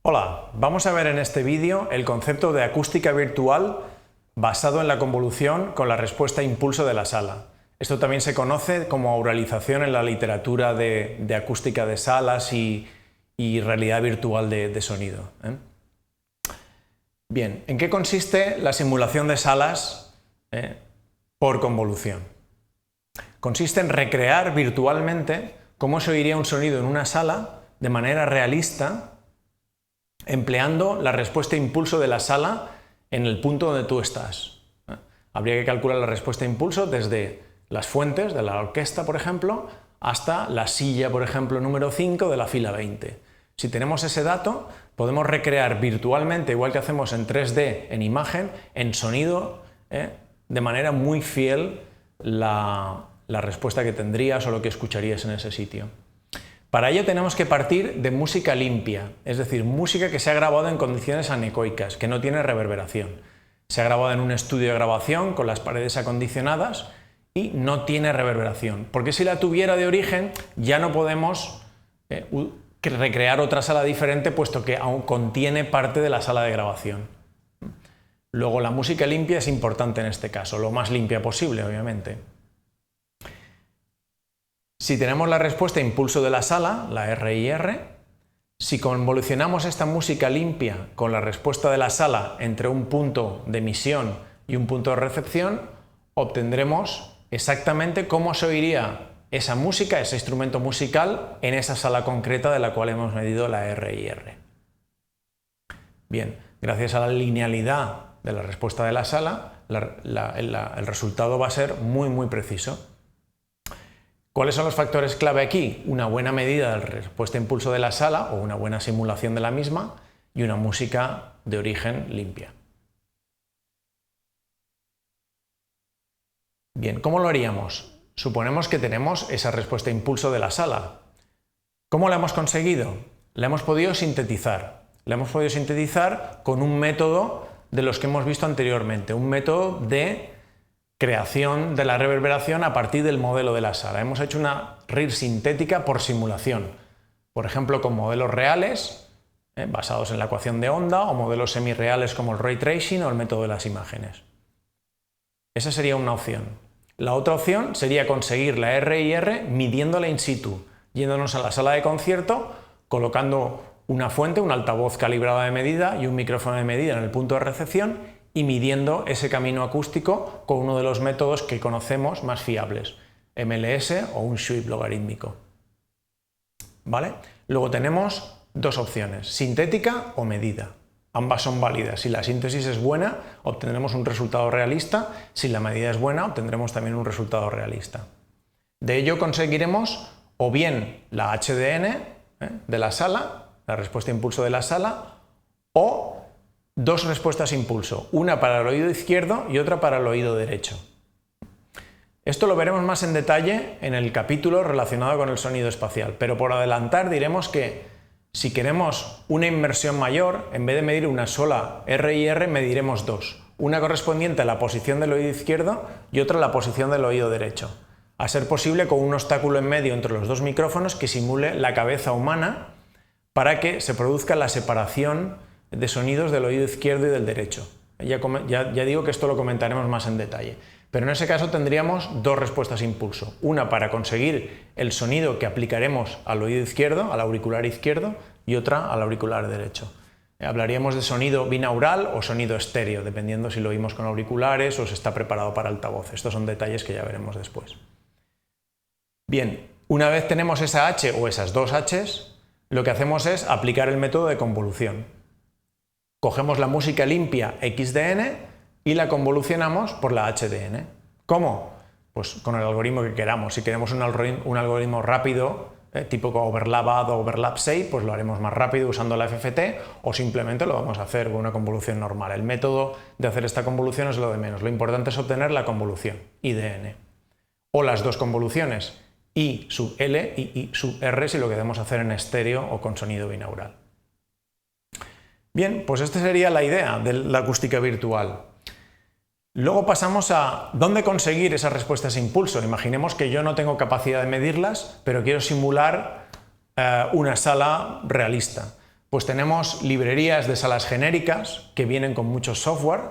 Hola, vamos a ver en este vídeo el concepto de acústica virtual basado en la convolución con la respuesta a impulso de la sala. Esto también se conoce como auralización en la literatura de acústica de salas y realidad virtual de sonido. Bien, ¿en qué consiste la simulación de salas por convolución? Consiste en recrear virtualmente cómo se oiría un sonido en una sala de manera realista, empleando la respuesta a impulso de la sala en el punto donde tú estás. Habría que calcular la respuesta a impulso desde las fuentes de la orquesta, por ejemplo, hasta la silla, por ejemplo, número 5 de la fila 20. Si tenemos ese dato, podemos recrear virtualmente, igual que hacemos en 3D, en imagen, en sonido, de manera muy fiel la respuesta que tendrías o lo que escucharías en ese sitio. Para ello tenemos que partir de música limpia, es decir, música que se ha grabado en condiciones anecoicas, que no tiene reverberación. Se ha grabado en un estudio de grabación con las paredes acondicionadas y no tiene reverberación, porque si la tuviera de origen ya no podemos recrear otra sala diferente, puesto que aún contiene parte de la sala de grabación. Luego, la música limpia es importante en este caso, lo más limpia posible, obviamente. Si tenemos la respuesta a impulso de la sala, la RIR, si convolucionamos esta música limpia con la respuesta de la sala entre un punto de emisión y un punto de recepción, obtendremos exactamente cómo se oiría esa música, ese instrumento musical, en esa sala concreta de la cual hemos medido la RIR. Bien, gracias a la linealidad de la respuesta de la sala, el resultado va a ser muy preciso. ¿Cuáles son los factores clave aquí? Una buena medida de la respuesta a impulso de la sala o una buena simulación de la misma y una música de origen limpia. Bien, ¿cómo lo haríamos? Suponemos que tenemos esa respuesta a impulso de la sala. ¿Cómo la hemos conseguido? La hemos podido sintetizar. La hemos podido sintetizar con un método de los que hemos visto anteriormente, un método de creación de la reverberación a partir del modelo de la sala. Hemos hecho una RIR sintética por simulación, por ejemplo con modelos reales basados en la ecuación de onda o modelos semirreales como el ray tracing o el método de las imágenes. Esa sería una opción. La otra opción sería conseguir la RIR midiéndola in situ, yéndonos a la sala de concierto, colocando una fuente, un altavoz calibrado de medida y un micrófono de medida en el punto de recepción y midiendo ese camino acústico con uno de los métodos que conocemos más fiables, MLS o un sweep logarítmico. ¿Vale? Luego tenemos dos opciones, sintética o medida. Ambas son válidas. Si la síntesis es buena, obtendremos un resultado realista. Si la medida es buena, obtendremos también un resultado realista. De ello conseguiremos o bien la HDN de la sala, la respuesta a impulso de la sala, o dos respuestas a impulso, una para el oído izquierdo y otra para el oído derecho. Esto lo veremos más en detalle en el capítulo relacionado con el sonido espacial, pero por adelantar diremos que si queremos una inmersión mayor, en vez de medir una sola RIR, mediremos dos, una correspondiente a la posición del oído izquierdo y otra a la posición del oído derecho, a ser posible con un obstáculo en medio entre los dos micrófonos que simule la cabeza humana para que se produzca la separación de sonidos del oído izquierdo y del derecho. Ya digo que esto lo comentaremos más en detalle, pero en ese caso tendríamos dos respuestas a impulso, una para conseguir el sonido que aplicaremos al oído izquierdo, al auricular izquierdo, y otra al auricular derecho. Hablaríamos de sonido binaural o sonido estéreo, dependiendo si lo oímos con auriculares o si está preparado para altavoz. Estos son detalles que ya veremos después. Bien, una vez tenemos esa H o esas dos Hs, lo que hacemos es aplicar el método de convolución. Cogemos la música limpia XDN y la convolucionamos por la HDN. ¿Cómo? Pues con el algoritmo que queramos. Si queremos un algoritmo rápido, tipo overlap add o overlap save, pues lo haremos más rápido usando la FFT o simplemente lo vamos a hacer con una convolución normal. El método de hacer esta convolución es lo de menos. Lo importante es obtener la convolución, IDN. O las dos convoluciones, I sub L y I sub R, si lo queremos hacer en estéreo o con sonido binaural. Bien, pues esta sería la idea de la acústica virtual. Luego pasamos a dónde conseguir esas respuestas a impulso. Imaginemos que yo no tengo capacidad de medirlas, pero quiero simular una sala realista. Pues tenemos librerías de salas genéricas que vienen con mucho software,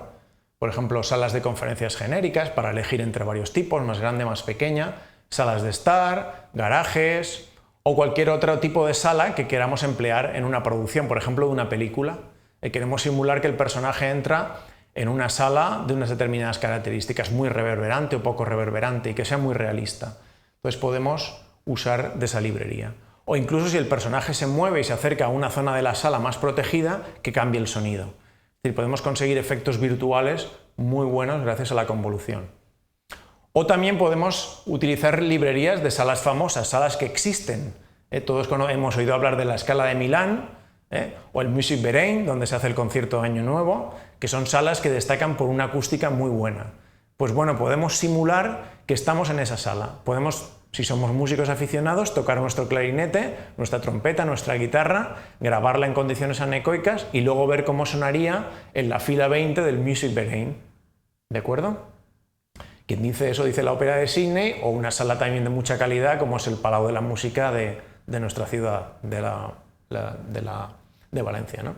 por ejemplo, salas de conferencias genéricas para elegir entre varios tipos, más grande, más pequeña, salas de estar, garajes o cualquier otro tipo de sala que queramos emplear en una producción, por ejemplo, de una película. Queremos simular que el personaje entra en una sala de unas determinadas características, muy reverberante o poco reverberante, y que sea muy realista. Entonces podemos usar de esa librería. O incluso si el personaje se mueve y se acerca a una zona de la sala más protegida, que cambie el sonido. Es decir, podemos conseguir efectos virtuales muy buenos gracias a la convolución. O también podemos utilizar librerías de salas famosas, salas que existen. Todos hemos oído hablar de la Scala de Milán, o el Musikverein, donde se hace el concierto de Año Nuevo, que son salas que destacan por una acústica muy buena. Pues bueno, podemos simular que estamos en esa sala. Podemos, si somos músicos aficionados, tocar nuestro clarinete, nuestra trompeta, nuestra guitarra, grabarla en condiciones anecoicas y luego ver cómo sonaría en la fila 20 del Musikverein. ¿De acuerdo? Quien dice eso dice la Ópera de Sydney, o una sala también de mucha calidad como es el Palau de la Música de nuestra ciudad, de Valencia, ¿no?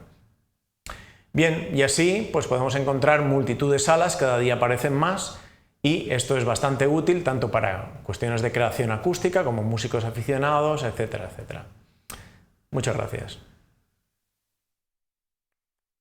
Bien, y así pues podemos encontrar multitud de salas, cada día aparecen más, y esto es bastante útil tanto para cuestiones de creación acústica como músicos aficionados, etcétera, etcétera. Muchas gracias.